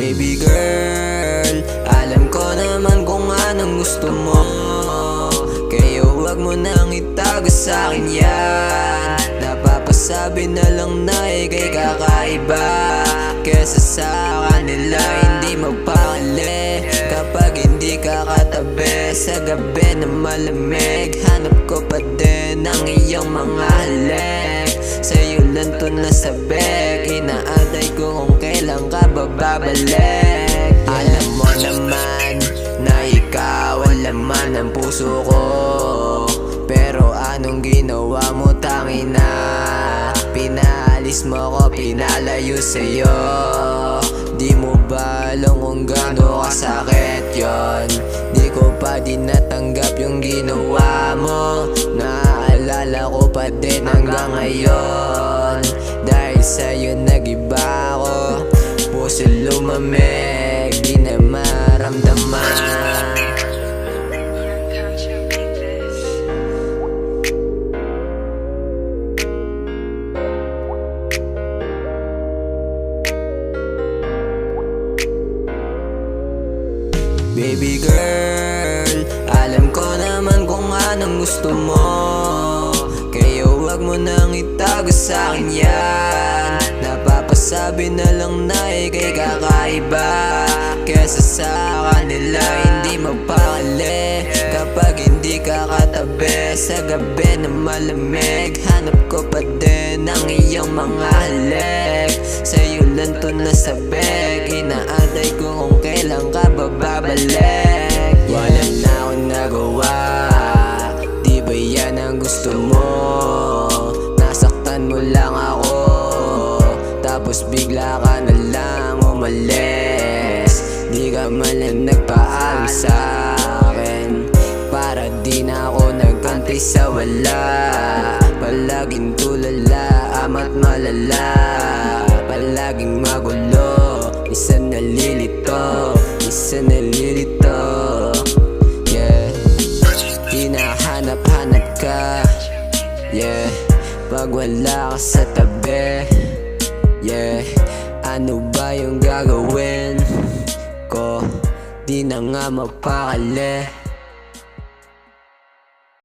Baby girl, alam ko naman kung anong gusto mo, kaya wag mo nang itago sa'kin yan. Napapasabi na lang na ika'y kakaiba, kesa sa kanila hindi magpakali. Kapag hindi ka katabi sa gabi na malamig, hanap ko pa din ang iyong mga halik. Sa'yo lang to nasabik, inaantay ko kung kailan ka babalik. Alam mo naman na ikaw ang laman ng puso ko, pero anong ginawa mo tangina? Pinaalis mo ko, pinalayo sa'yo. Di mo ba alam kung gaano kasakit yon? Di ko pa din natanggap yung ginawa mo. Naaalala ko pa din hanggang ngayon. Dahil sa'yo nag-iba ako, puso lumamig, di na maramdaman. Baby girl, alam ko naman kung anong gusto mo, kaya wag mo nang itago sa'kin yan. Napapasabi na lang na ika'y kakaiba, kesa sa kanila hindi magpakali. Kapag hindi ka katabi sa gabi na malamig, hanap ko pa din ang iyong mga halik. Sa'yo lang to nasabik, inaantay ko kung kailan ka babalik. Wala na akong nagawa, di ba yan ang gusto mo? Nasaktan mo lang ako, tapos bigla ka na lang umalis. Di ka man lang nagpaalam sa'kin, para di na ako nagantay sa wala. Palaging tulala, ama't malala, palaging magulo, minsan nalilito, minsan nalilito. Yeah, hinahanap-hanap ka. Yeah, pag wala ka sa tabi. Yeah, ano ba yung gagawin ko? Di na nga magpakali.